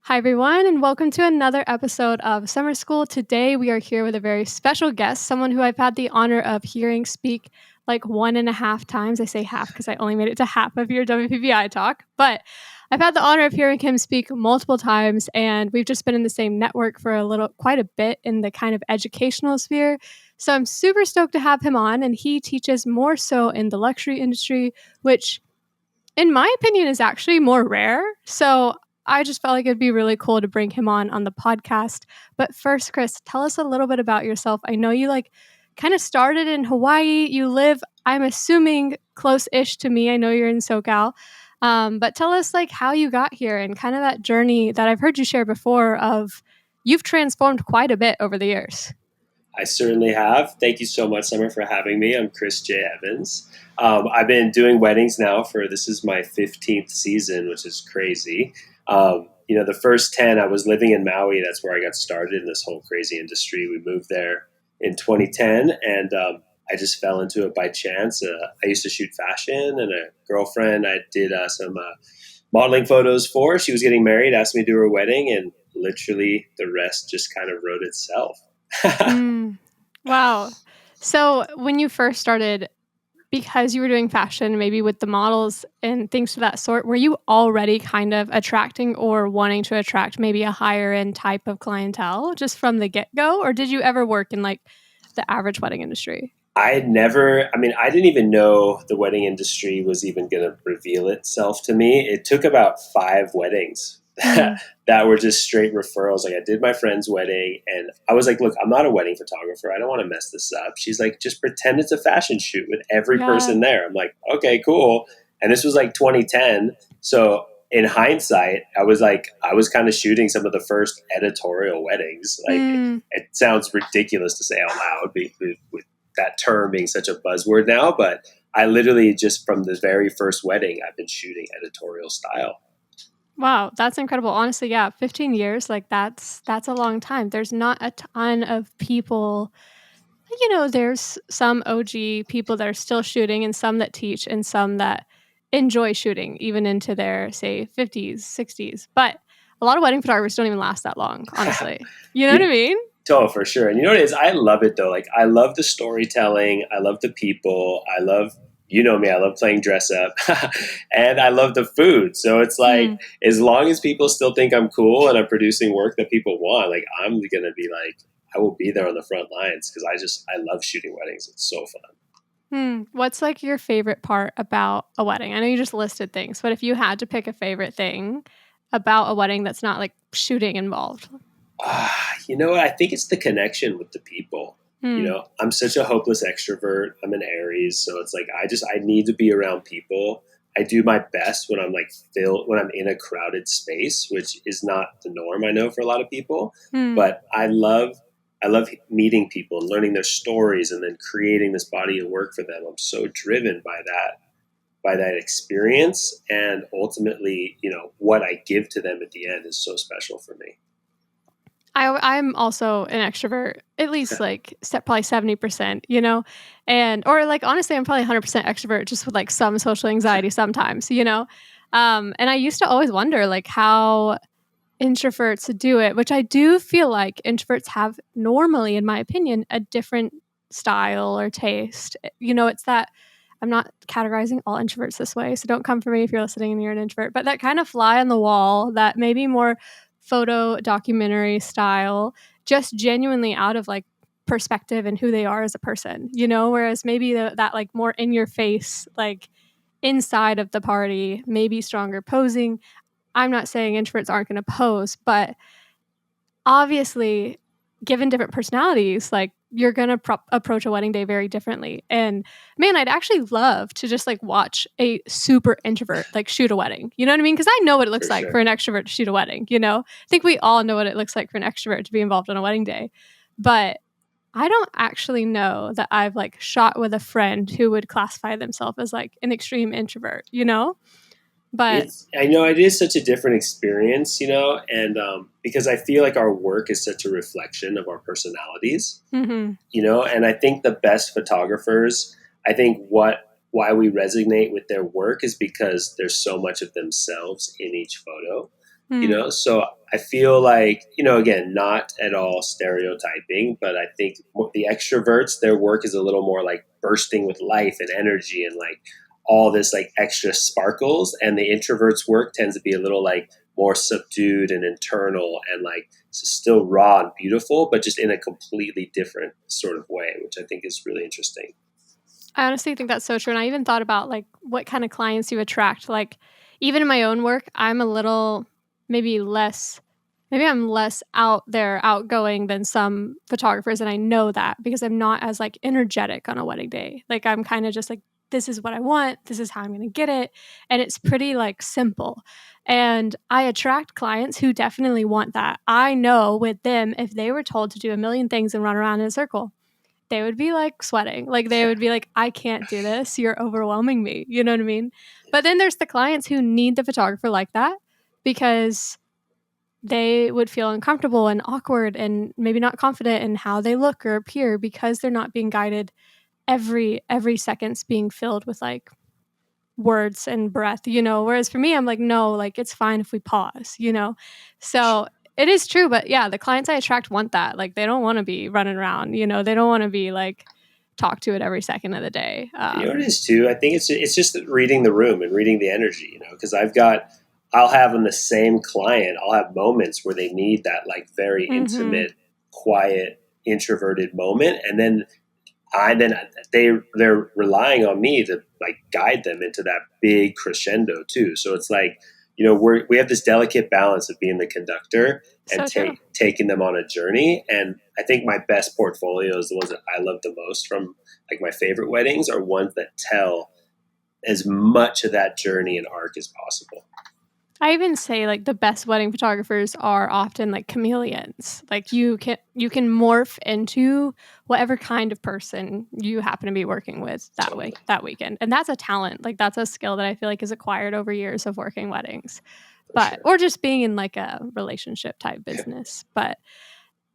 Hi, everyone, and welcome to another episode of Summer School. Today, we are here with a very special guest, someone who I've had the honor of hearing speak like 1.5 times. I say half because I only made it to half of your WPBI talk, but I've had the honor of hearing him speak multiple times, and we've just been in the same network for quite a bit in the kind of educational sphere. So I'm super stoked to have him on, and he teaches more so in the luxury industry, which in my opinion is actually more rare. So I just felt like it'd be really cool to bring him on the podcast. But first, Chris, tell us a little bit about yourself. I know you kind of started in Hawaii. You live, I'm assuming, close-ish to me. I know you're in SoCal. But tell us how you got here and kind of that journey that I've heard you share before of you've transformed quite a bit over the years. I certainly have. Thank you so much, Summer, for having me. I'm Chris J. Evans. I've been doing weddings now this is my 15th season, which is crazy. The first 10, I was living in Maui. That's where I got started in this whole crazy industry. We moved there in 2010, and I just fell into it by chance. I used to shoot fashion, and a girlfriend I did some modeling photos for. She was getting married, asked me to do her wedding, and literally the rest just kind of wrote itself. Wow. So when you first started, because you were doing fashion, maybe with the models and things of that sort, were you already kind of attracting or wanting to attract maybe a higher end type of clientele just from the get-go? Or did you ever work in the average wedding industry? I didn't even know the wedding industry was even going to reveal itself to me. It took about 5 weddings that were just straight referrals. Like, I did my friend's wedding and I was like, look, I'm not a wedding photographer. I don't want to mess this up. She's like, just pretend it's a fashion shoot with every person there. I'm like, okay, cool. And this was like 2010. So in hindsight, I was kind of shooting some of the first editorial weddings. It sounds ridiculous to say out loud with that term being such a buzzword now, but I literally just from the very first wedding, I've been shooting editorial style. Wow, that's incredible. Honestly, yeah, 15 years, that's a long time. There's not a ton of people, there's some OG people that are still shooting and some that teach and some that enjoy shooting even into their, say, 50s, 60s. But a lot of wedding photographers don't even last that long, honestly. You know what I mean? Oh, for sure. And you know what it is? I love it though. Like, I love the storytelling. I love the people. I love, me, I love playing dress up and I love the food. So it's like, as long as people still think I'm cool and I'm producing work that people want, like, I'm going to be like, I will be there on the front lines because I love shooting weddings. It's so fun. What's your favorite part about a wedding? I know you just listed things, but if you had to pick a favorite thing about a wedding that's not shooting involved. I think it's the connection with the people. I'm such a hopeless extrovert. I'm an Aries, so it's like I need to be around people. I do my best when I'm when I'm in a crowded space, which is not the norm, I know, for a lot of people. But I love meeting people and learning their stories and then creating this body of work for them. I'm so driven by that experience, and ultimately, what I give to them at the end is so special for me. I'm also an extrovert, at least probably 70%, and honestly, I'm probably 100% extrovert, just with some social anxiety sometimes, and I used to always wonder how introverts do it, which I do feel like introverts have normally, in my opinion, a different style or taste. It's that I'm not categorizing all introverts this way, so don't come for me if you're listening and you're an introvert, but that kind of fly on the wall, that maybe more photo documentary style, just genuinely out of perspective and who they are as a person, whereas maybe that more in your face, inside of the party, maybe stronger posing. I'm not saying introverts aren't going to pose, but obviously given different personalities, you're going to approach a wedding day very differently. And man, I'd actually love to just watch a super introvert shoot a wedding. You know what I mean? Because I know what it looks like for an extrovert to shoot a wedding. I think we all know what it looks like for an extrovert to be involved on a wedding day. But I don't actually know that I've shot with a friend who would classify themselves as an extreme introvert, But I know it is such a different experience, and because I feel like our work is such a reflection of our personalities, and I think the best photographers, I think why we resonate with their work is because there's so much of themselves in each photo, so I feel like, again, not at all stereotyping, but I think the extroverts, their work is a little more like bursting with life and energy and like all this like extra sparkles. And the introverts' work tends to be a little like more subdued and internal and like still raw and beautiful, but just in a completely different sort of way, which I think is really interesting. I honestly think that's so true, and I even thought about, like, what kinda clients you attract, like, even in my own work, I'm a little maybe less maybe I'm less out there, outgoing than some photographers, and I know that because I'm not as, like, energetic on a wedding day. Like, I'm kinda just like, "This is what I want, this is how I'm gonna get it," and it's pretty, like, simple, and I attract clients who definitely want that. I know with them, if they were told to do a million things and run around in a circle, they would be, like, sweating. Like, they would be like, "I can't do this. You're overwhelming me." You know what I mean? But then there's the clients who need the photographer like that because they would feel uncomfortable and awkward and maybe not confident in how they look or appear because they're not being guided every second's being filled with, like, words and breath, whereas for me, I'm like, "No, like, it's fine if we pause," you know? So, it is true, but yeah, the clients I attract want that, like, they don't wanna be running around, they don't wanna be, like, talked to at every second of the day, You know what it is too? I think it's just reading the room and reading the energy, because I'll have in the same client, I'll have moments where they need that like very Mhm. intimate, quiet, introverted moment, and then they're relying on me to like guide them into that big crescendo too. So it's like, we have this delicate balance of being the conductor and So true. taking them on a journey. And I think my best portfolios, the ones that I love the most from like my favorite weddings, are ones that tell as much of that journey and arc as possible. I even say, like, the best wedding photographers are often, like, chameleons. Like, you can morph into whatever kind of person you happen to be working with Totally. that weekend, and that's a talent, like, that's a skill that I feel like is acquired over years of working weddings, For but sure. or just being in, like, a relationship type business, but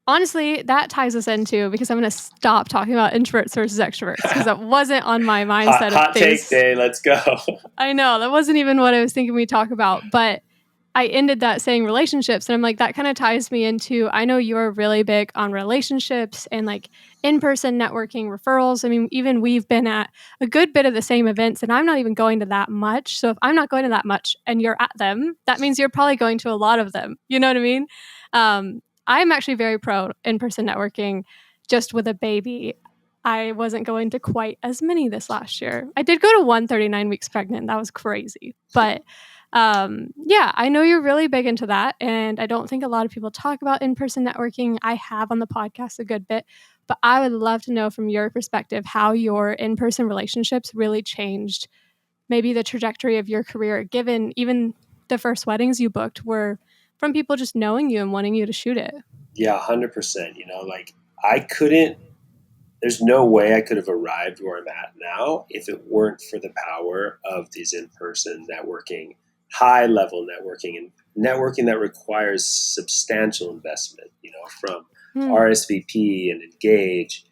honestly, that ties us into because I'm gonna stop talking about introverts versus extroverts because that wasn't on my mindset of Hot take things. day. Let's go. I know, that wasn't even what I was thinking we'd talk about, but I ended that saying relationships, and I'm like, that kinda ties me into I know you're really big on relationships and, like, in-person networking, referrals. I mean, even we've been at a good bit of the same events, and I'm not even going to that much, so if I'm not going to that much and you're at them, that means you're probably going to a lot of them, you know what I mean? I'm actually very pro in-person networking just with a baby. I wasn't going to quite as many this last year. I did go to one 39 weeks pregnant, that was crazy, but yeah, I know you're really big into that, and I don't think a lot of people talk about in-person networking. I have on the podcast a good bit, but I would love to know from your perspective how your in-person relationships really changed maybe the trajectory of your career, given even the first weddings you booked were from people just knowing you and wanting you to shoot it. Yeah, 100%. Like I couldn't there's no way I could have arrived where I'm at now if it weren't for the power of these in-person networking, high level networking, and networking that requires substantial investment, from Hmm. RSVP and engage,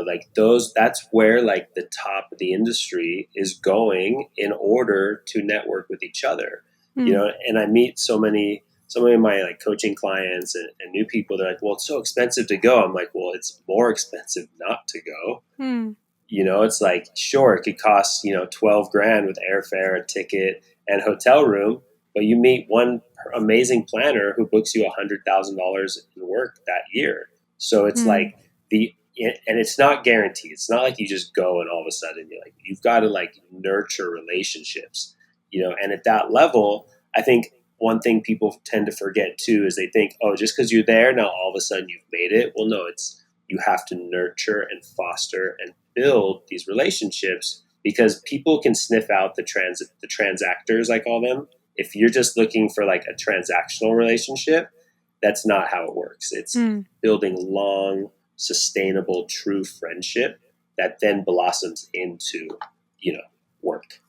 like that's where like the top of the industry is going in order to network with each other, Hmm. and I meet so many of my like coaching clients and new people. They're like, well, it's so expensive to go. I'm like, well, it's more expensive not to go. Hmm. It's like, sure, it could cost 12 grand with airfare, a ticket, and hotel room, but you meet one amazing planner who books you $100,000 in work that year. So it's Hmm. like and it's not guaranteed. It's not like you just go and all of a sudden you've got to like nurture relationships, and at that level, I think one thing people tend to forget too is they think, oh, just because you're there now, all of a sudden you've made it. Well, no, you have to nurture and foster and build these relationships because people can sniff out the transactors, I call them. If you're just looking for like a transactional relationship, that's not how it works. It's Hmm. building long, sustainable, true friendship that then blossoms into, work.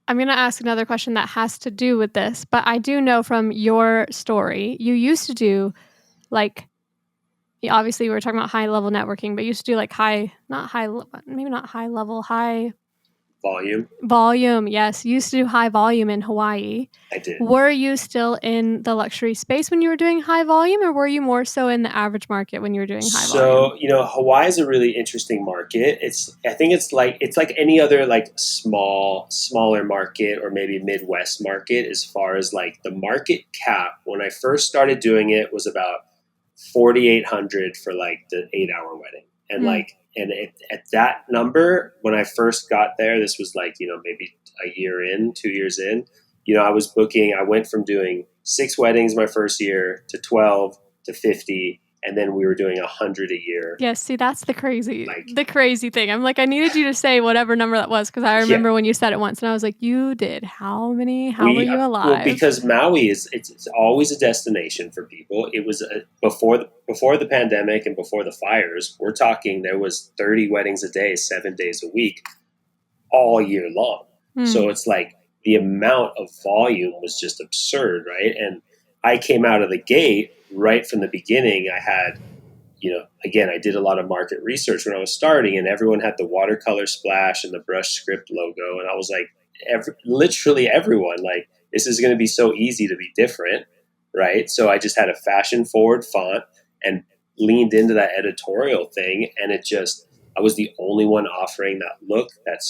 I'm gonna ask another question that has to do with this, but I do know from your story, you used to do, like obviously, we were talking about high level networking, but you used to do, like, high not high le maybe not high level, high volume. Volume, yes. You used to do high volume in Hawaii. I did. Were you still in the luxury space when you were doing high volume, or were you more so in the average market when you were doing high volume? So, Hawaii is a really interesting market. I think it's like any other like smaller market or maybe Midwest market as far as like the market cap. When I first started doing it was about 4,800 for like the 8 hour wedding. And Mm. like at that number, when I first got there, this was like, maybe a year in, 2 years in, I went from doing 6 weddings my first year to 12 to 50, and then we were doing 100 a year. Yes, see, that's Like, the crazy thing. I'm like, I needed you to say whatever number that was because I yeah, remember when you said it once, and I was like, "You did how many? How were we you well alive?" because Maui it's always a destination for people. It was before the pandemic and before the fires. We're talking there was 30 weddings a day, 7 days a week, all year long. Mm. So it's like the amount of volume was just absurd, right? And I came out of the gate right from the beginning. I had, again, I did a lot of market research when I was starting, and everyone had the watercolor splash and the brush script logo. And I was like, literally everyone, like, this is going to be so easy to be different, right? So I just had a fashion forward font and leaned into that editorial thing. And I was the only one offering that look, that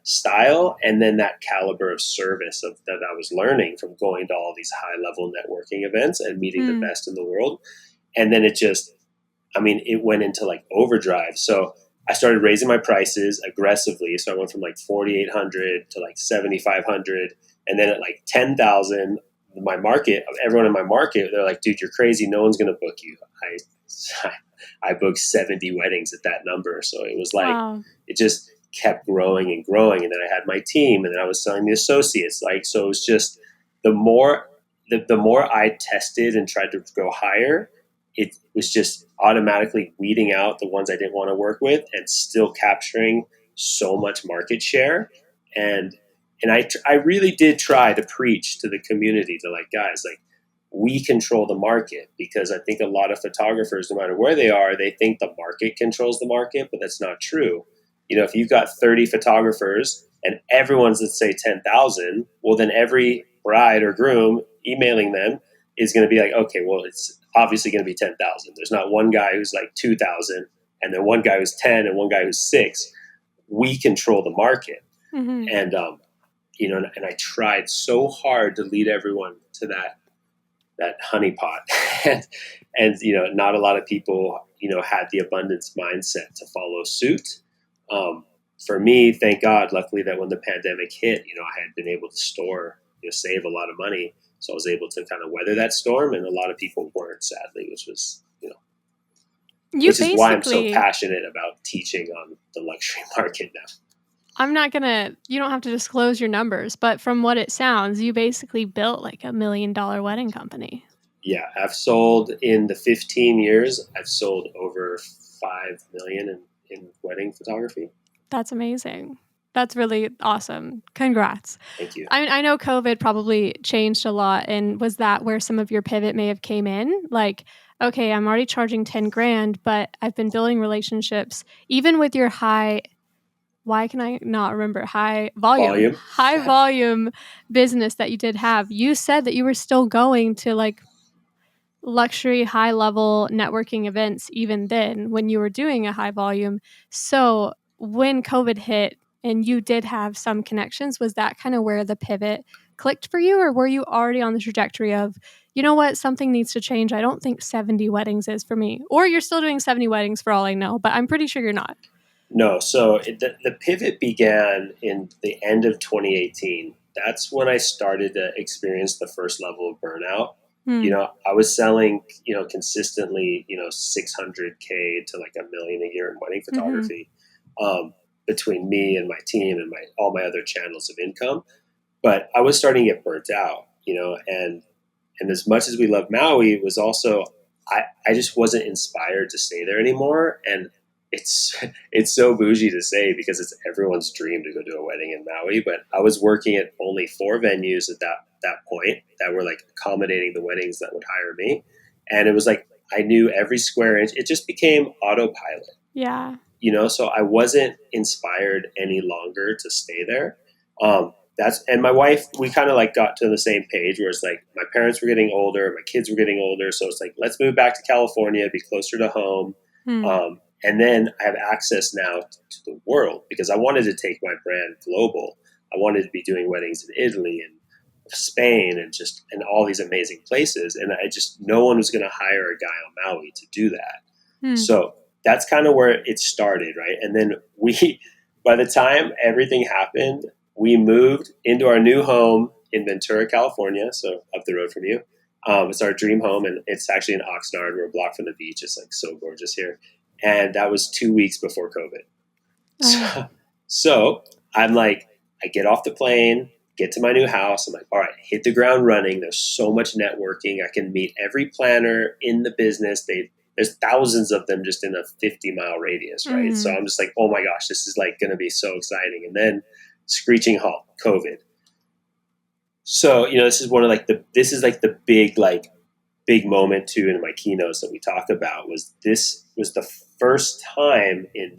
style, and then that caliber of service that I was learning from going to all these high level networking events and meeting the Mm. best in the world. And then it went into like overdrive. So I started raising my prices aggressively. So I went from like 4,800 to like 7,500, and then at like 10,000, everyone in my market, they're like, "Dude, you're crazy. No one's gonna book you." I booked 70 weddings at that number. So it was like Wow. it just kept growing and growing, and then I had my team, and then I was selling the associates. Like, so it was just the more the more I tested and tried to go higher, it was just automatically weeding out the ones I didn't want to work with and still capturing so much market share. And I really did try to preach to the community to like, guys, like, we control the market, because I think a lot of photographers, no matter where they are, they think the market controls the market, but that's not true. If you've got 30 photographers and everyone's, let's say, 10,000, well, then every bride or groom emailing them is going to be like, okay, well, it's obviously going to be 10,000. There's not one guy who's like 2,000 and then one guy who's 10 and one guy who's 6. We control the market. Mhm. And, and I tried so hard to lead everyone to that honeypot. and not a lot of people, had the abundance mindset to follow suit. For me, thank God, luckily, that when the pandemic hit, I had been able to save a lot of money. So I was able to kind of weather that storm, and a lot of people weren't, sadly, You which is why I'm so basically passionate about teaching on the luxury market now. I'm not gonna you don't have to disclose your numbers, but from what it sounds, you basically built like $1 million wedding company. Yeah, in the 15 years, I've sold over 5 million in wedding photography. That's amazing. That's really awesome. Congrats. Thank you. I mean, I know COVID probably changed a lot, and was that where some of your pivot may have came in? Like, okay, I'm already charging 10 grand, but I've been building relationships even with your why can I not remember? Volume. High volume business that you did have. You said that you were still going to like luxury high level networking events even then when you were doing a high volume. So when COVID hit and you did have some connections, was that kind of where the pivot clicked for you? Or were you already on the trajectory of, you know what, something needs to change? I don't think 70 weddings is for me. Or you're still doing 70 weddings for all I know, but I'm pretty sure you're not. No, so the pivot began in the end of 2018. That's when I started to experience the first level of burnout. Hmm. I was selling, consistently, 600K to like a million a year in wedding Mm-hmm. photography, between me and my team and all my other channels of income. But I was starting to get burnt out, and as much as we love Maui, it was also I just wasn't inspired to stay there anymore. And it's it's so bougie to say, because it's everyone's dream to go do a wedding in Maui. But I was working at only 4 venues at that point that were like accommodating the weddings that would hire me, and it was like I knew every square inch. It just became autopilot. Yeah. So I wasn't inspired any longer to stay there. And my wife, we kind of like got to the same page where it's like my parents were getting older, my kids were getting older, so it's like let's move back to California, be closer to home, Hmm. and then I have access now to the world because I wanted to take my brand global. I wanted to be doing weddings in Italy and Spain and just and all these amazing places, and I just no one was going to hire a guy on Maui to do that. Hmm. So that's kind of where it started, right? And then by the time everything happened, we moved into our new home in Ventura, California, so up the road from you. It's our dream home, and it's actually in Oxnard. We're a block from the beach. It's like so gorgeous here, and that was 2 weeks before COVID. Oh. So I'm like, I get off the plane, get to my new house. I'm like, all right, hit the ground running. There's so much networking. I can meet every planner in the business. There's thousands of them just in a 50-mile radius, right? So Hmm. I'm just like, oh my gosh, this is like going to be so exciting. And then screeching halt, COVID. So this is one of like the big moment too in my keynotes that we talked about was this was the first time in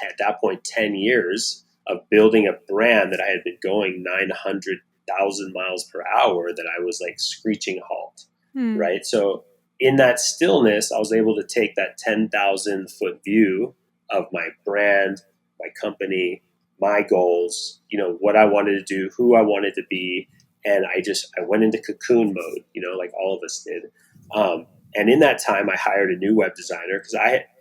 at that point 10 years of building a brand that I had been going 900,000 miles per hour that I was like screeching halt, Hmm. right? So in that stillness I was able to take that 10,000-foot view of my brand, my company, my goals, what I wanted to do, who I wanted to be, and I went into cocoon mode, like all of us did. And in that time, I hired a new web designer because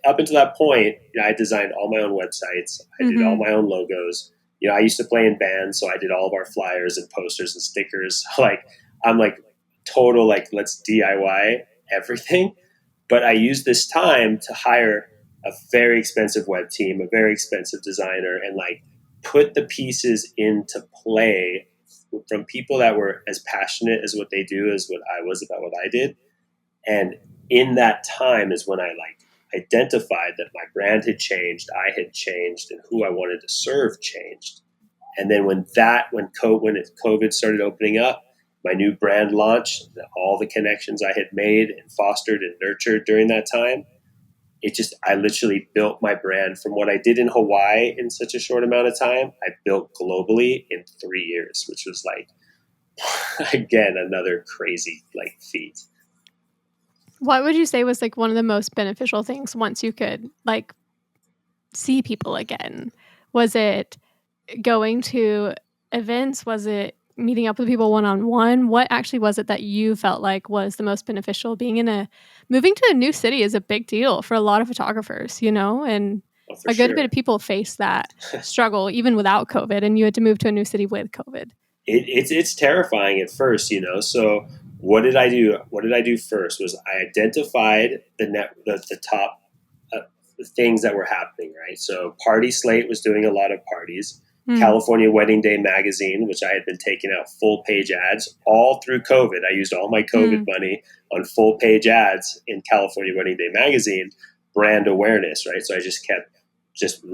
up until that point, I designed all my own websites. I did all Hmm. my own logos. I used to play in bands, so I did all of our flyers and posters and stickers. Like, I'm like total, like, let's DIY everything. But I used this time to hire a very expensive web team, a very expensive designer, and like put the pieces into play from people that were as passionate as what they do as what I was about what I did. And in that time is when I like identified that my brand had changed, I had changed, and who I wanted to serve changed. And then when COVID started opening up, my new brand launched, all the connections I had made and fostered and nurtured during that time, I literally built my brand from what I did in Hawaii in such a short amount of time. I built globally in 3 years, which was like, again, another crazy like feat. What would you say was like one of the most beneficial things once you could like see people again? Was it going to events? Was it meeting up with people one on one? What actually was it that you felt like was the most beneficial? Moving to a new city is a big deal for a lot of photographers, and Oh, for a good bit of sure. people face that struggle even without COVID, and you had to move to a new city with COVID. It's terrifying at first. So what did I do? What did I do first? Was I identified the top uh, things that were happening, right? So Party Slate was doing a lot of parties. Hmm. California Wedding Day magazine, which I had been taking out full page ads all through COVID. I used all my COVID Hmm. money on full page ads in California Wedding Day magazine, brand awareness, right? So I just kept just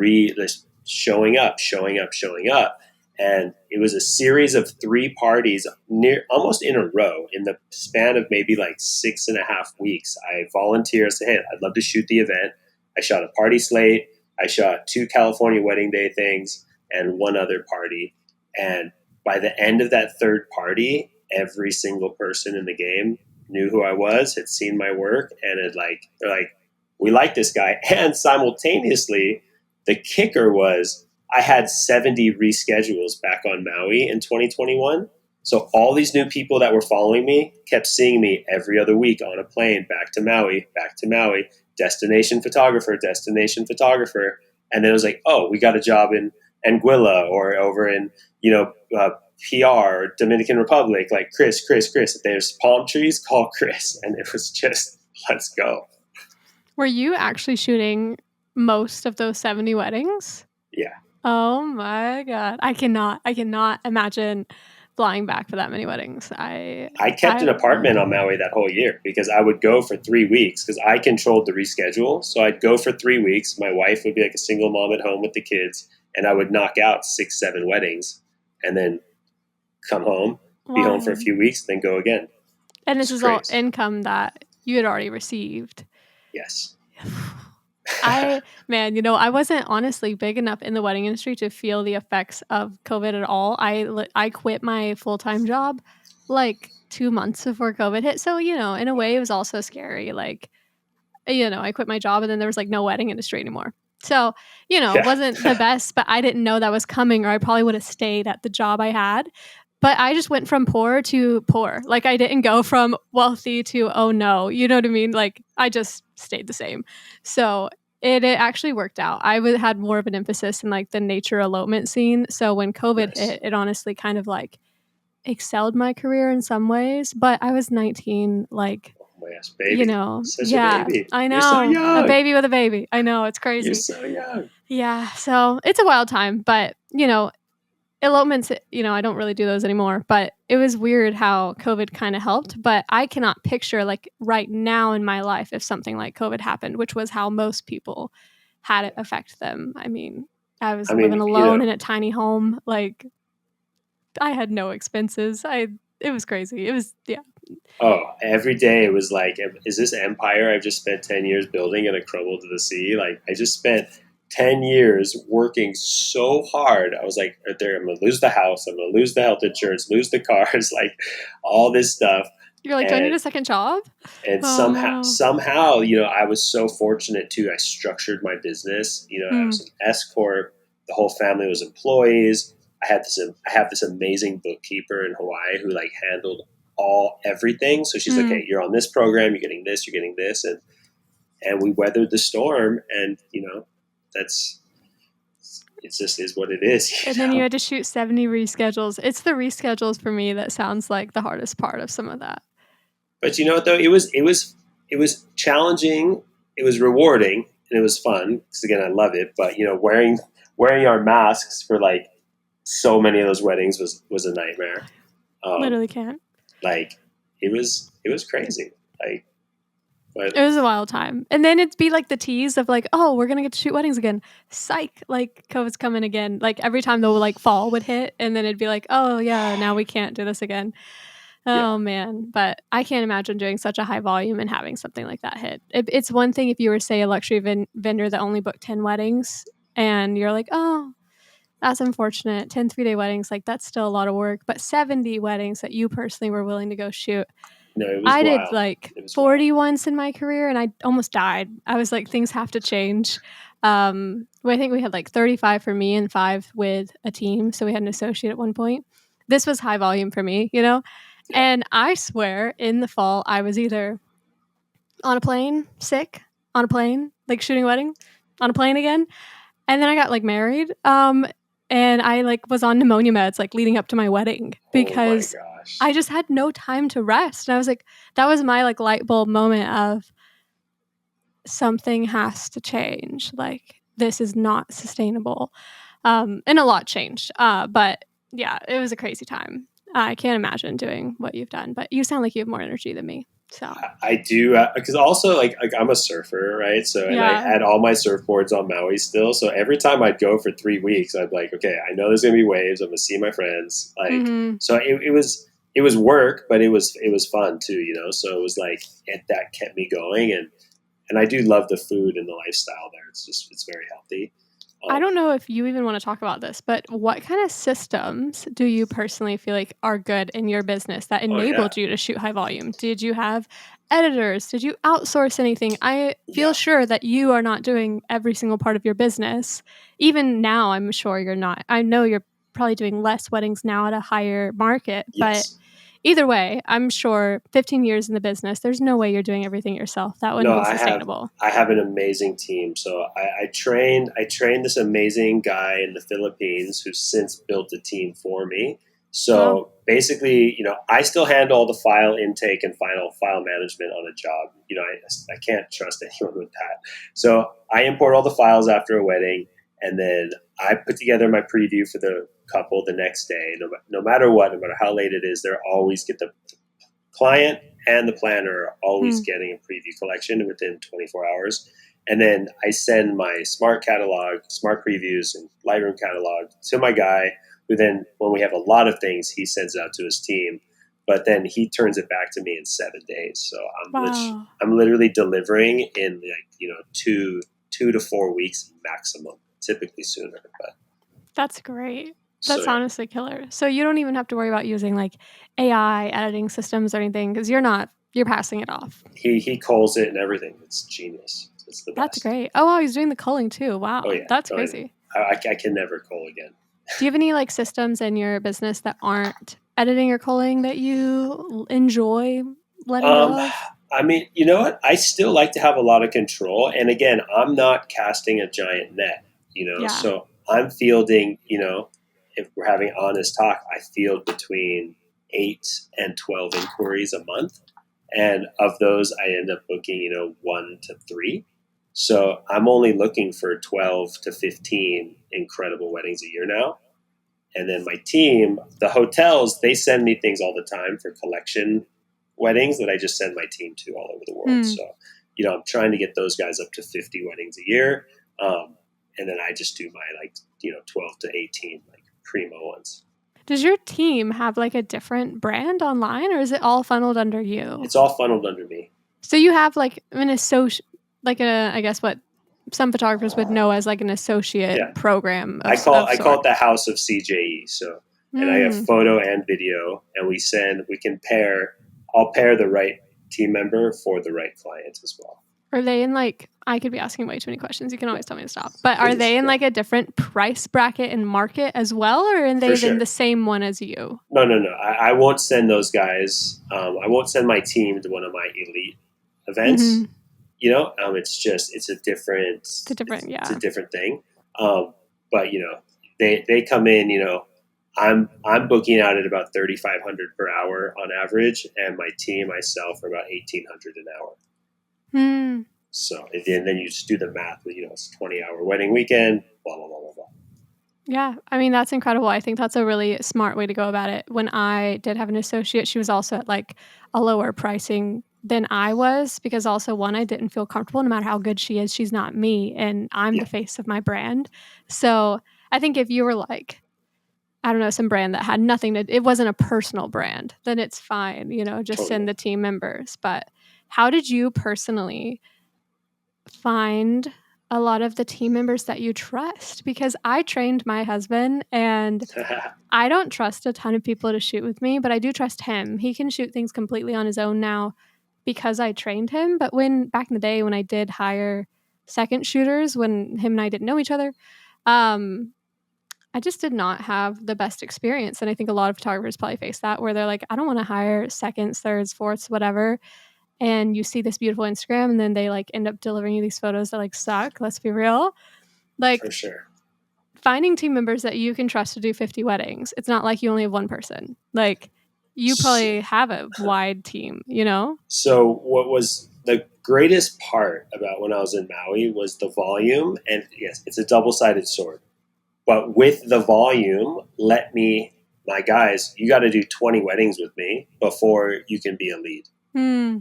showing up, showing up, showing up. And it was a series of 3 parties near almost in a row in the span of maybe like 6.5 weeks. I volunteered, said, hey, I'd love to shoot the event. I shot a Party Slate. I shot 2 California Wedding Day things and one other party. And by the end of that third party, every single person in the game knew who I was, had seen my work, and they're like, we like this guy. And simultaneously, the kicker was I had 70 reschedules back on Maui in 2021. So all these new people that were following me kept seeing me every other week on a plane back to Maui, destination photographer, destination photographer. And then it was like, oh, we got a job in Anguilla or over in, PR or Dominican Republic, like Chris. If there's palm trees, call Chris. And it was just, let's go. Were you actually shooting most of those 70 weddings? Yeah. Oh my god. I cannot imagine flying back for that many weddings. I kept an I apartment on Maui that whole year because I would go for 3 weeks because I controlled the reschedule. So I'd go for 3 weeks. My wife would be like a single mom at home with the kids, and I would knock out 6, 7 weddings and then come home, be home for a wild. few weeks, then go again. And this It's is all crazy. income that you had already received. Yes. I wasn't honestly big enough in the wedding industry to feel the effects of COVID at all. I quit my full-time job, like, 2 months before COVID hit, so, in a way, it was also scary, like, I quit my job and then there was, like, no wedding industry anymore. So, it Yeah. wasn't the best, but I didn't know that was coming or I probably would have stayed at the job I had. But I just went from poor to poor. Like, I didn't go from wealthy to, "Oh, no." You know what I mean? Like, I just stayed the same. So, it actually worked out. Had more of an emphasis in, like, the nature elopement scene. So when COVID Nice. hit, it honestly kind of, like, excelled my career in some ways, but I was 19, like, Oh my gosh, baby. Such a yeah, baby. I You're so know. A young. baby with a baby. I know, it's You're crazy. so young. Yeah, so it's a wild time, but, elopements, I don't really do those anymore, but it was weird how COVID kinda helped, but I cannot picture, like, right now in my life if something like COVID happened, which was how most people had it affect them. I mean, I was I living mean, alone in a tiny home, like, I had no expenses. I It was crazy. It was yeah. oh, every day it was like, is this empire I've just spent 10 years building going to crumble to the sea? Like, I just spent 10 years working so hard. I was like, I'm going to lose the house. I'm going to lose the health insurance, lose the cars, like all this stuff. You're like, "Do I need And a second job?" and Oh, somehow no. somehow I was so fortunate too. I structured my business. I Mm, was an S corp. The whole family was employees. I have this amazing bookkeeper in Hawaii who like handled everything. So she's like, mm. okay, you're on this program, you're getting this, and we weathered the storm. And that's it. Just is what it is. And then you had to shoot 70 reschedules. It's the reschedules for me that sounds like the hardest part of some of that. But you know what though, it was challenging, it was rewarding, and it was fun because again I love it. But wearing our masks for like so many of those weddings was a nightmare. Um, Literally can't. like it was crazy. Like, but It was a wild time. And then it'd be like the tease of like, "Oh, we're gonna get to shoot weddings again. Psych!" Like, COVID's coming again. Like, every time the, like, fall would hit, and then it'd be like, "Oh, yeah, now we can't do this again." yeah, Oh, man. But I can't imagine doing such a high volume and having something like that hit. It's one thing if you were, say, a luxury vendor that only booked 10 weddings, and you're like, "Oh, that's unfortunate. 10 three-day weddings, like, that's still a lot of work." But 70 weddings that you personally were willing to go shoot. no, it was I did, wild. like, It was wild. 40 once in my career, and I almost died. I was like, "Things have to change." I think we had, like, 35 for me and 5 with a team, so we had an associate at one point. This was high volume for me, you know? Yeah, And I swear in the fall, I was either on a plane, sick, on a plane, like, shooting a wedding, on a plane again, and then I got, like, married, and I, like, was on pneumonia meds, like, leading up to my wedding oh my because gosh. I just had no time to rest, and I was like that was my, like, light bulb moment of something has to change, like, this is not sustainable, and a lot changed, but yeah, it was a crazy time. I can't imagine doing what you've done, but you sound like you have more energy than me, so I do because also like I'm a surfer, right? So and I yeah. had all my surfboards on Maui still. So every time I'd go for 3 weeks, I'd be like, okay, I know there's gonna be waves. I'm gonna see my friends. Like, Mhm. so it was work, but it was fun too, So it was like that kept me going, and I do love the food and the lifestyle there. It's very healthy. I Um, don't know if you even wanna talk about this, but what kinda systems do you personally feel like are good in your business that oh yeah, enabled you to shoot high volume? Did you have editors? Did you outsource anything? I feel yeah, sure that you are not doing every single part of your business. Even now, I'm sure you're not. I know you're probably doing less weddings now at a higher market, but yes. either way, I'm sure 15 years in the business, there's no way you're doing everything yourself. That wouldn't No, be I have sustainable. I have an amazing team. So I trained this amazing guy in the Philippines who's since built a team for me. Wow. So basically, I still handle all the file intake and final file management on a job. I can't trust anyone with that. So I import all the files after a wedding, and then I put together my preview for the couple the next day. No matter what, no matter how late it is, they're always get the client and the planner are always Hmm. getting a preview collection within 24 hours. And then I send my smart catalog, smart previews, and Lightroom catalog to my guy, who then, when we have a lot of things, he sends it out to his team. But then he turns it back to me in 7 days. So Wow. I'm literally delivering in like 2 2 to 4 weeks maximum, typically sooner. But That's great. so That's yeah, honestly killer. So you don't even have to worry about using like AI editing systems or anything because you're passing it off. he calls it and everything. It's genius. It's the That's best. great. Oh wow, he's doing the culling too. Oh Wow, yeah, that's oh yeah. crazy. I can never call again. Do you have any like systems in your business that aren't editing or culling that you enjoy letting Um, go of? I mean, you know what? I still like to have a lot of control. And again, I'm not casting a giant net, Yeah. so I'm fielding, if we're having honest talk, I field between 8 and 12 inquiries a month. And of those, I end up booking, 1 to 3. So I'm only looking for 12 to 15 incredible weddings a year now. And then my team, the hotels, they send me things all the time for collection weddings that I just send my team to all over the world. Hmm. So, I'm trying to get those guys up to 50 weddings a year. Um, and then I just do my 12 to 18 like primo ones. Does your team have like a different brand online or is it all funneled under you? It's all funneled under me. So you have like an associate, like a, I guess what some photographers would know as like an associate Yeah. program I call of I call it sorts. the house of CJE. So, and I have Hmm. photo and video, and we can pair. I'll pair the right team member for the right client as well. Are they in like, I could be asking way too many questions. You can No, always tell me to stop. But are please, they in yeah, like a different price bracket and market as well? Or are they for in sure. the same one as you? No, no, no. I won't send those guys. I won't send my team to one of my elite events. Mm-hmm. It's a different, It's a different, it's a yeah. different thing. But they come in. I'm booking out at about 3,500 per hour on average, and my team myself are about 1,800 an hour. Hmm. So and then you just do the math. It's a 20-hour wedding weekend. Blah blah blah blah blah. Yeah, I mean, that's incredible. I think that's a really smart way to go about it. When I did have an associate, she was also at like a lower pricing than I was because also one, I didn't feel comfortable no matter how good she is, she's not me and I'm Yeah, the face of my brand. So I think if you were like, I don't know, some brand that had nothing to, it wasn't a personal brand, then it's fine, just send totally. the team members. But how did you personally find a lot of the team members that you trust? Because I trained my husband and I don't trust a ton of people to shoot with me, but I do trust him. He can shoot things completely on his own now because I trained him. But when back in the day when I did hire second shooters, when him and I didn't know each other, um, I just did not have the best experience. And I think a lot of photographers probably face that where they're like, I don't want to hire seconds, thirds, fourths, whatever. And you see this beautiful Instagram and then they like end up delivering you these photos that like suck. Let's be real. For Like sure. finding team members that you can trust to do 50 weddings. It's not like you only have one person. Like you So, probably have a wide team, you know? so what was the greatest part about when I was in Maui was the volume, and yes, it's a double-sided sword. But with the volume, my guys, you got to do 20 weddings with me before you can be a lead. Hmm.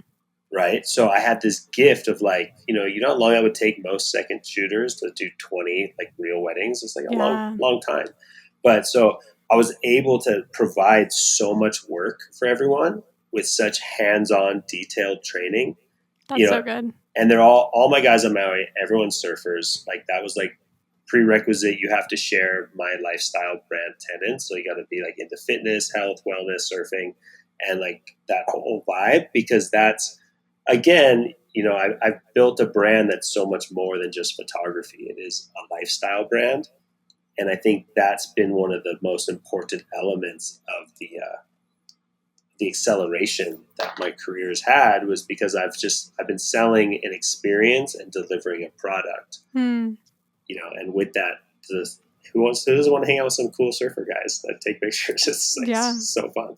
Right. So I had this gift of how long it would take most second shooters to do 20 like real weddings. It's like a long, Yeah. long time. But so I was able to provide so much work for everyone with such hands-on detailed training, you That's know, so good. and they're all my guys on Maui, everyone's surfers. Like that was like prerequisite. You have to share my lifestyle brand tenants. So you got to be like into fitness, health, wellness, surfing, and like that whole vibe because that's, again, I've built a brand that's so much more than just photography. It is a lifestyle brand. And I think that's been one of the most important elements of the acceleration that my career has had was because I've been selling an experience and delivering a product, Hmm. and with that, who doesn't want to hang out with some cool surfer guys that take pictures? It's like Yeah. so fun.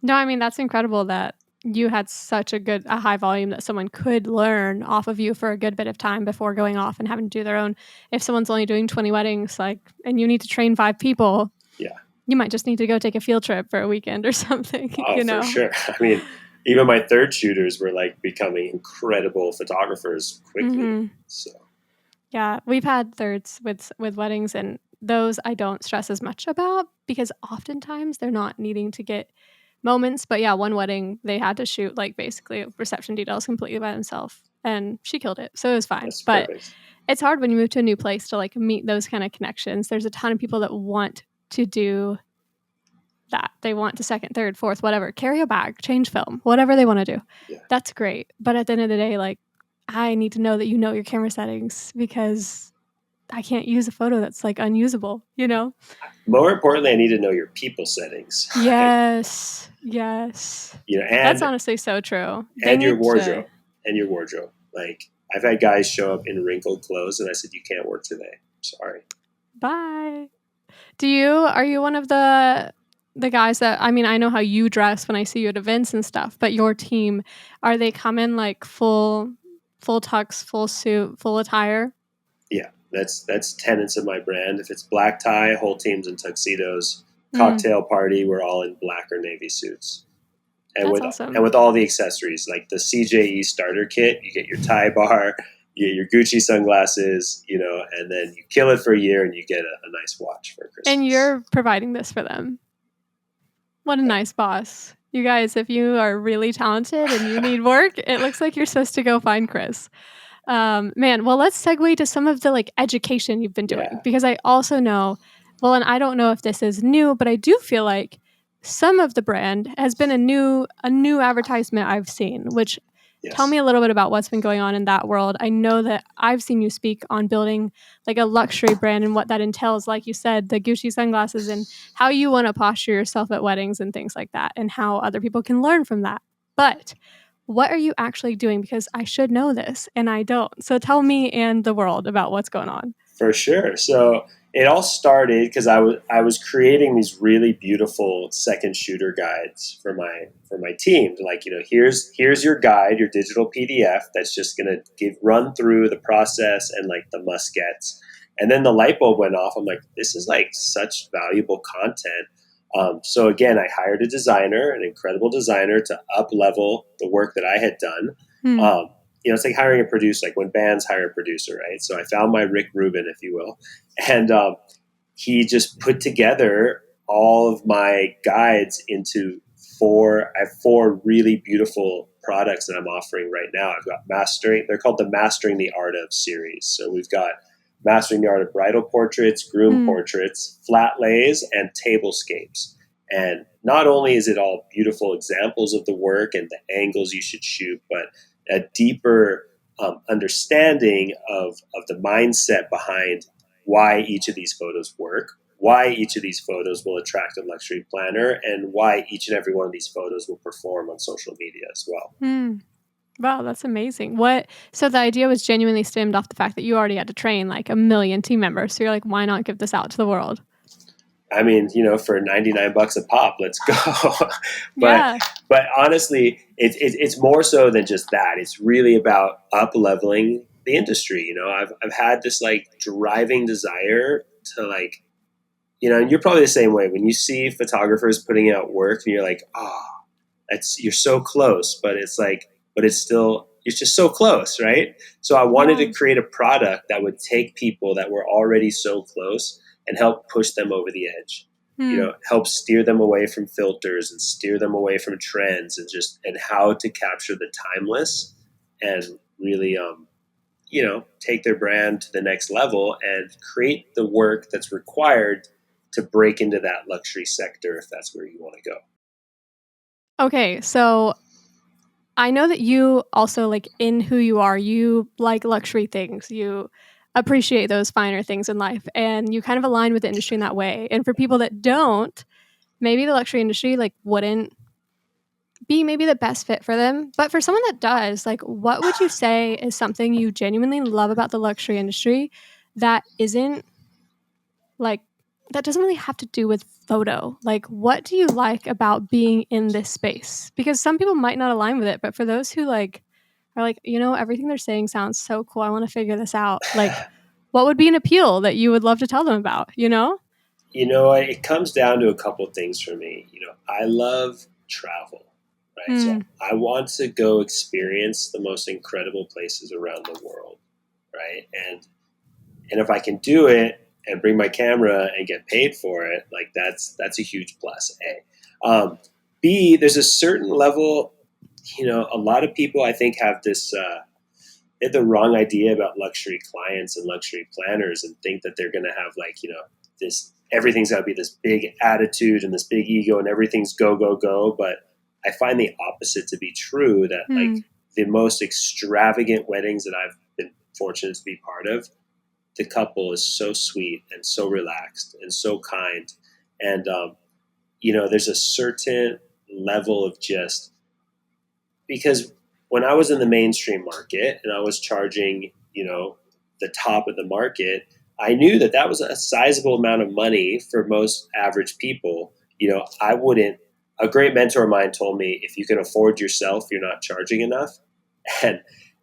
No, I mean, that's incredible that you had such a high volume that someone could learn off of you for a good bit of time before going off and having to do their own. If someone's only doing 20 weddings, like, and you need to train 5 people, Yeah. you might just need to go take a field trip for a weekend or something, Oh, you for know? sure. I mean, even my third shooters were like becoming incredible photographers quickly. Hmm. So Yeah, we've had thirds with weddings, and those I don't stress as much about because oftentimes they're not needing to get moments. But yeah, one wedding they had to shoot like basically reception details completely by themselves. and she killed it. So it was fine. That's But perfect. it's hard when you move to a new place to like meet those kind of connections. There's a ton of people that want to do that. They want to second, third, fourth, whatever, carry a bag, change film, whatever they want to do. Yeah. That's great. But at the end of the day, like, I need to know that you know your camera settings because I can't use a photo that's like unusable, you know? More importantly, I need to know your people settings, right? Yes. Yes. You know, That's honestly so true. They and your need to. wardrobe and your wardrobe. Like I've had guys show up in wrinkled clothes, and I said, "You can't work today. Sorry." Bye. Are you one of the guys that, I mean, I know how you dress when I see you at events and stuff, but your team, are they coming like full tux, full suit, full attire? Yeah, that's tenets of my brand. If it's black tie, whole teams in tuxedos. Mm, Cocktail party, we're all in black or navy suits. And that's with awesome. all the accessories, like the CJE starter kit, you get your tie bar, you get your Gucci sunglasses, you know, and then you kill it for a year and you get a nice watch for And Christmas. you're providing this for them. What a nice boss. You guys, if you are really talented and you need work, it looks like you're supposed to go find Chris. Man, well, let's segue to some of the like education you've been doing Yeah. because I also know, well, and I don't know if this is new, but I do feel like some of the brand has been a new advertisement I've seen, which tell me Yes. a little bit about what's been going on in that world. I know that I've seen you speak on building like a luxury brand and what that entails, like you said, the Gucci sunglasses and how you want to posture yourself at weddings and things like that and how other people can learn from that. But what are you actually doing? Because I should know this and I don't. So tell me and the world about what's going on. For sure. So it all started because I was creating these really beautiful second shooter guides for my team. Like, you know, here's your guide, your digital PDF that's just gonna give run through the process and like the must gets. And then the light bulb went off. I'm like, this is like such valuable content. So again, I hired a designer, an incredible designer, to up level the work that I had done. Hmm. Um, you know, it's like hiring a producer, like when bands hire a producer, right? So I found my Rick Rubin, if you will, and he just put together all of my guides into I have four really beautiful products that I'm offering right now. I've got they're called the Mastering the Art of series. So we've got Mastering the Art of Bridal Portraits, Groom Hmm. Portraits, Flat Lays, and Tablescapes. And not only is it all beautiful examples of the work and the angles you should shoot, but a deeper understanding of the mindset behind why each of these photos work, why each of these photos will attract a luxury planner, and why each and every one of these photos will perform on social media as well. Hmm. Wow, that's amazing. So the idea was genuinely stemmed off the fact that you already had to train like a million team members. So you're like, why not give this out to the world? I mean, you know, for $99 a pop, let's go. but Yeah. but honestly, it's more so than just that. It's really about up leveling the industry. You know, I've had this like driving desire to like, you know, and you're probably the same way when you see photographers putting out work and you're like, oh, you're so close, but it's like, but it's just so close, right? So I wanted to Yeah. create a product that would take people that were already so close and help push them over the edge. You Hmm. know, help steer them away from filters and steer them away from trends and how to capture the timeless and really you know, take their brand to the next level and create the work that's required to break into that luxury sector if that's where you want to go. Okay, so I know that you also like in who you are, you like luxury things. You appreciate those finer things in life and you kind of align with the industry in that way. And for people that don't, maybe the luxury industry like wouldn't be maybe the best fit for them. But for someone that does, like what would you say is something you genuinely love about the luxury industry that isn't like that doesn't really have to do with photo? Like what do you like about being in this space? Because some people might not align with it, but for those who like are like, you know, everything they're saying sounds so cool. I want to figure this out. Like what would be an appeal that you would love to tell them about, you know? You know, it comes down to a couple things for me. You know, I love travel, right? So Hmm. I want to go experience the most incredible places around the world, right? And if I can do it and bring my camera and get paid for it, like that's a huge plus. A, B, there's a certain level. You know, a lot of people I think have this. they have the wrong idea about luxury clients and luxury planners and think that they're going to have like, this, everything's got to be this big attitude and this big ego and everything's go, go, go. But I find the opposite to be true, that like Mm. the most extravagant weddings that I've been fortunate to be part of, the couple is so sweet and so relaxed and so kind. And, there's a certain level of just, because when I was in the mainstream market and I was charging, the top of the market, I knew that that was a sizable amount of money for most average people. I wouldn't, a great mentor of mine told me, if you can afford yourself, you're not charging enough. And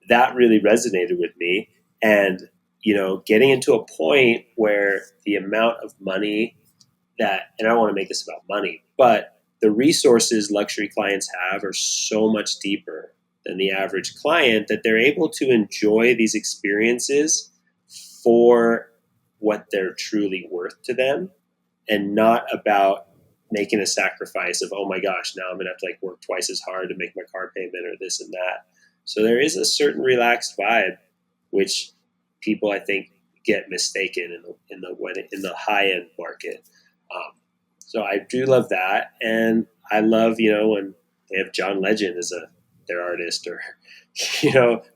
that really resonated with me. And, getting into a point where the amount of money that, and I don't want to make this about money, but the resources luxury clients have are so much deeper than the average client, that they're able to enjoy these experiences for what they're truly worth to them, and not about making a sacrifice of, oh my gosh, now I'm going to have to like work twice as hard to make my car payment or this and that. So there is a certain relaxed vibe, which people I think get mistaken in the high end market. So I do love that, and I love when they have John Legend as their artist, or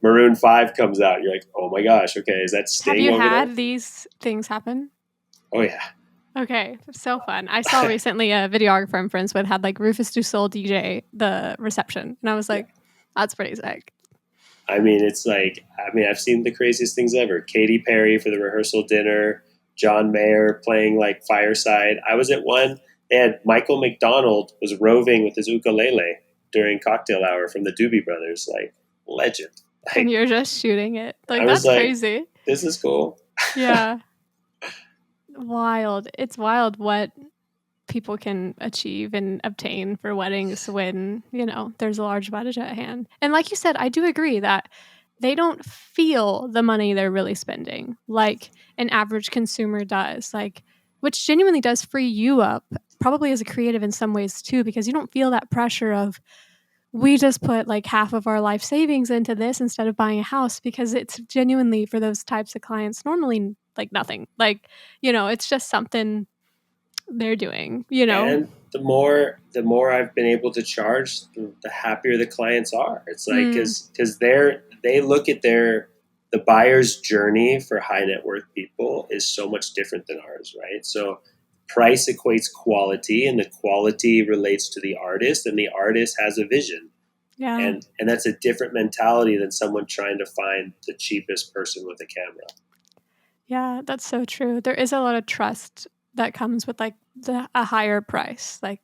Maroon 5 comes out. You're like, oh my gosh, okay, is that Have Sting you over there? had these things happen? Oh yeah, Okay, so fun. I saw recently a videographer I'm friends with had like Rufus Du Sol DJ the reception, and I was yeah. like, that's pretty sick. I mean, it's like, I've seen the craziest things ever. Katy Perry for the rehearsal dinner, John Mayer playing like Fireside. I was at one, and Michael McDonald was roving with his ukulele during cocktail hour from the Doobie Brothers. Like, legend. And Like, you're just shooting it. I Like, was that's like, crazy. this is cool. Yeah. Wild. It's wild what people can achieve and obtain for weddings when, there's a large budget at hand. And like you said, I do agree that they don't feel the money they're really spending like an average consumer does, like, which genuinely does free you up, probably as a creative in some ways too, because you don't feel that pressure of, we just put like half of our life savings into this instead of buying a house, because it's genuinely for those types of clients normally like nothing. Like, it's just something they're doing. And the more I've been able to charge, the happier the clients are. It's like, Mm, because they look at the buyer's journey for high net worth people is so much different than ours, right? So price equates quality, and the quality relates to the artist, and the artist has a vision. yeah. And that's a different mentality than someone trying to find the cheapest person with a camera. Yeah, that's so true. There is a lot of trust that comes with like a higher price. Like,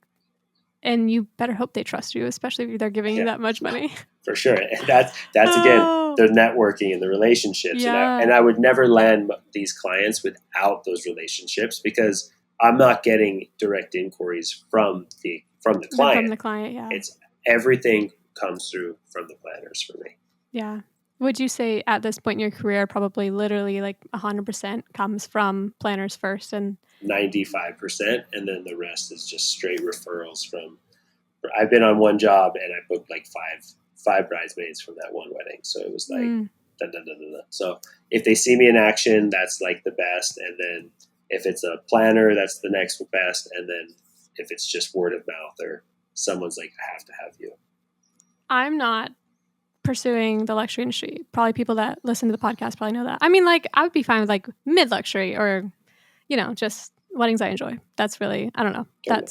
and you better hope they trust you, especially if they're giving you Yeah, that much money. for sure. And that's again Oh, the networking and the relationships. And I, yeah. and I would never land these clients without those relationships, because I'm not getting direct inquiries from the From client. the client, yeah. It's everything comes through from the planners for me. Yeah. Would you say at this point in your career, probably literally like 100% comes from planners first? And 95%, and then the rest is just straight referrals from. I've been on one job and I booked like five bridesmaids from that one wedding, so it was like mm, dun, dun, dun, dun, dun. So if they see me in action, that's like the best, and then if it's a planner, that's the next best, and then if it's just word of mouth or someone's like, I have to have you. I'm not pursuing the luxury industry. Probably people that listen to the podcast probably know that. I mean, like, I would be fine with like mid luxury or, just weddings I enjoy. That's really, I don't know. Totally.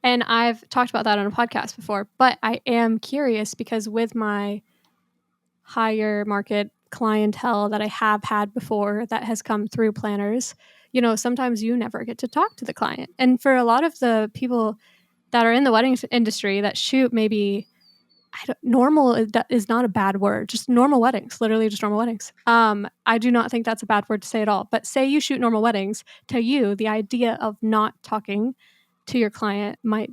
And I've talked about that on a podcast before, but I am curious because with my higher market clientele that I have had before that has come through planners, sometimes you never get to talk to the client. And for a lot of the people that are in the wedding industry that shoot maybe normal is not a bad word, just normal weddings, literally just normal weddings. I do not think that's a bad word to say at all. But say you shoot normal weddings, to you, the idea of not talking to your client might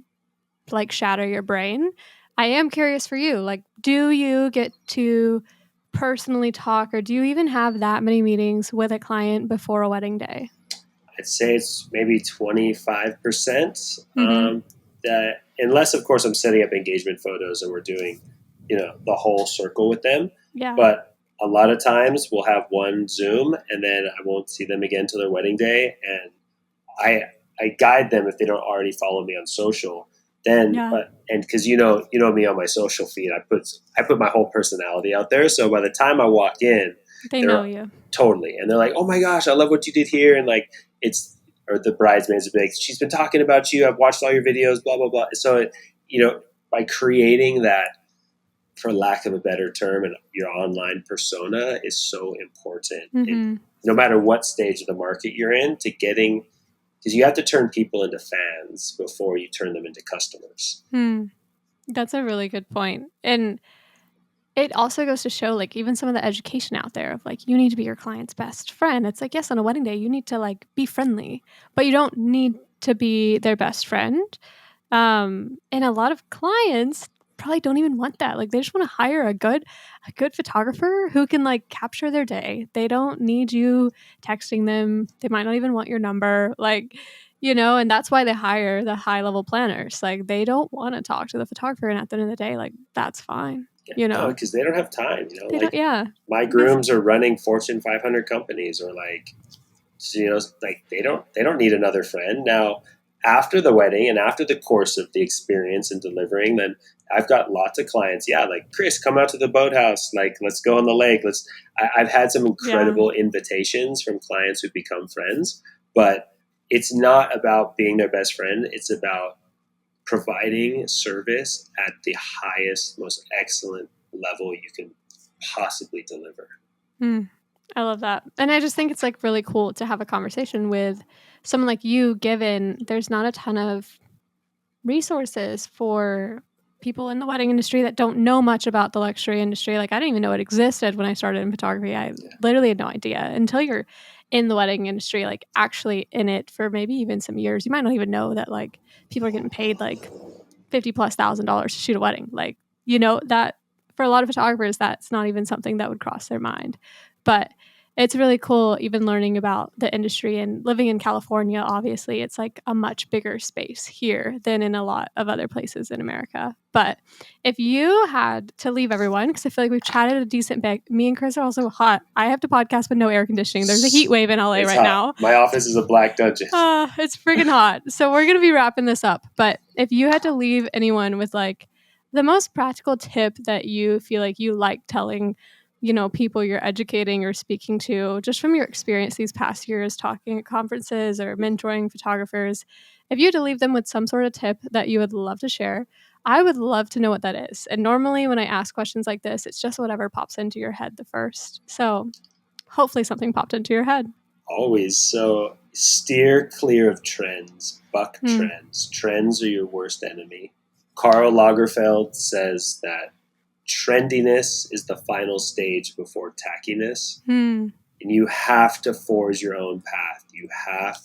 like shatter your brain. I am curious for you, like, do you get to personally talk, or do you even have that many meetings with a client before a wedding day? I'd say it's maybe 25%. Mm-hmm. That, unless of course I'm setting up engagement photos and we're doing, the whole circle with them. Yeah. But a lot of times we'll have one Zoom and then I won't see them again till their wedding day. And I guide them if they don't already follow me on social. Then, Yeah. and because you know me on my social feed, I put my whole personality out there. So by the time I walk in, They know they're you. totally, and they're like, "Oh my gosh, I love what you did here," and like it's or the bridesmaids would be like, "She's been talking about you. I've watched all your videos, blah blah blah." So by creating that, for lack of a better term, and your online persona is so important. And Mm-hmm. no matter what stage of the market you're in, to getting because you have to turn people into fans before you turn them into customers. Hmm. That's a really good point. And it also goes to show, like, even some of the education out there of, like, you need to be your client's best friend. It's like, yes, on a wedding day, you need to, like, be friendly, but you don't need to be their best friend. And a lot of clients probably don't even want that. Like, they just wanna hire a good photographer who can, like, capture their day. They don't need you texting them. They might not even want your number, like, and that's why they hire the high-level planners. Like, they don't wanna talk to the photographer, and at the end of the day, like, that's fine, Yeah, you no, know? because they don't have time. They don't, Like yeah. my They're busy. grooms are running Fortune 500 companies, or like like they don't need another friend now. After the wedding and after the course of the experience and delivering, then I've got lots of clients. Yeah, like Chris, come out to the boathouse. Like, let's go on the lake. I've had some Yeah. incredible invitations from clients who become friends, but it's not about being their best friend. It's about providing service at the highest, most excellent level you can possibly deliver. Mm, I love that. And I just think it's, like, really cool to have a conversation with someone like you, given there's not a ton of resources for people in the wedding industry that don't know much about the luxury industry. Like, I didn't even know it existed when I started in photography. I Yeah. literally had no idea until you're in the wedding industry, like, actually in it for maybe even some years. You might not even know that, like, people are getting paid, like, 50 plus $1,000 to shoot a wedding. Like, that for a lot of photographers, that's not even something that would cross their mind. But it's really cool even learning about the industry and living in California. Obviously, it's like a much bigger space here than in a lot of other places in America. But if you had to leave everyone, because I feel like we've chatted a decent bit, me and Chris are also hot. I have to podcast with no air conditioning. There's a heat wave in LA It's right hot. now. My office is a black dungeon. It's friggin' hot. So we're gonna be wrapping this up. But if you had to leave anyone with, like, the most practical tip that you feel like you like telling, people you're educating or speaking to, just from your experience these past years talking at conferences or mentoring photographers, if you had to leave them with some sort of tip that you would love to share, I would love to know what that is. And normally when I ask questions like this, it's just whatever pops into your head the first. So hopefully something popped into your head. Always. So steer clear of trends. Buck Hmm. trends. Trends are your worst enemy. Karl Lagerfeld says that trendiness is the final stage before tackiness. Hmm. And you have to forge your own path. You have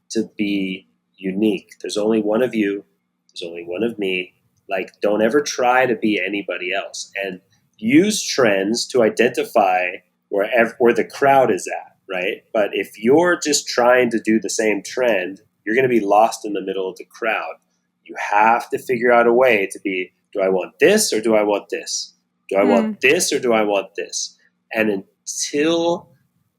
to be unique. There's only one of you. There's only one of me. Like, don't ever try to be anybody else. And use trends to identify where the crowd is at, right? But if you're just trying to do the same trend, you're going to be lost in the middle of the crowd. You have to figure out a way to be, do I want this or do I want this? Do I Hmm. want this or do I want this? And until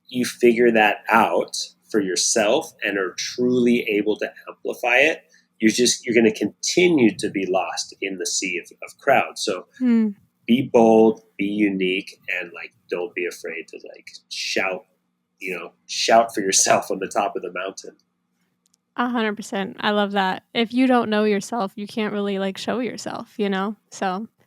you figure that out for yourself and are truly able to amplify it, you're going to continue to be lost in the sea of crowds. So Hmm. be bold, be unique, and like don't be afraid to like shout for yourself on the top of the mountain. 100%. I love that. If you don't know yourself, you can't really, like, show yourself? So, I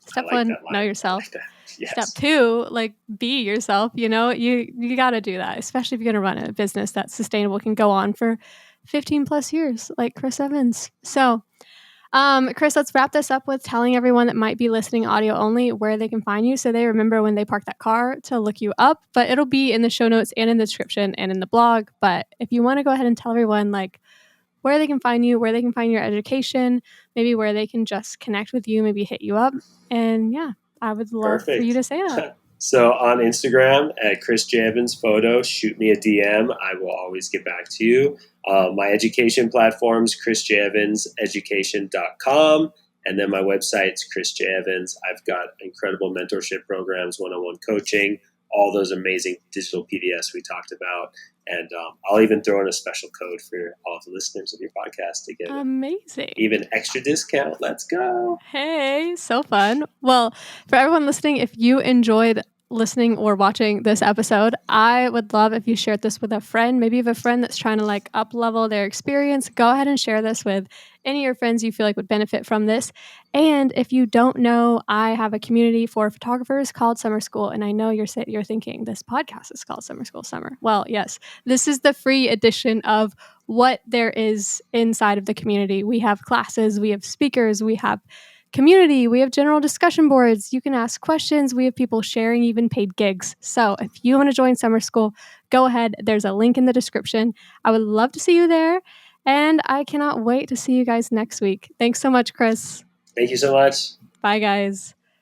step like 1, that know line. I yourself. like that. Step Yes. 2, like, be yourself? You gotta do that, especially if you're gonna run a business that's sustainable, can go on for 15 plus years, like Chris Evans. So, Chris, let's wrap this up with telling everyone that might be listening audio only where they can find you so they remember when they park that car to look you up. But it'll be in the show notes and in the description and in the blog. But if you wanna go ahead and tell everyone, like, where they can find you, where they can find your education, maybe where they can just connect with you, maybe hit you up. And yeah, I would love for you Perfect. to say that. So on Instagram at Chris J. Evans Photo, shoot me a DM. I will always get back to you. My education platforms, chrisjevanseducation.com. And then my website's Chris J. Evans. I've got incredible mentorship programs, one-on-one coaching, all those amazing digital PDFs we talked about. And I'll even throw in a special code for all of the listeners of your podcast to get Amazing. even extra discount. Let's go. Hey, so fun. Well, for everyone listening, if you enjoyed listening or watching this episode, I would love if you shared this with a friend. Maybe you have a friend that's trying to like up level their experience. Go ahead and share this with any of your friends you feel like would benefit from this. And if you don't know, I have a community for photographers called Summer School. And I know you're thinking this podcast is called Summer School Summer. Well, yes, this is the free edition of what there is inside of the community. We have classes, we have speakers, we have community, we have general discussion boards. You can ask questions. We have people sharing even paid gigs. So if you want to join Summer School, go ahead. There's a link in the description. I would love to see you there. And I cannot wait to see you guys next week. Thanks so much, Chris. Thank you so much. Bye, guys.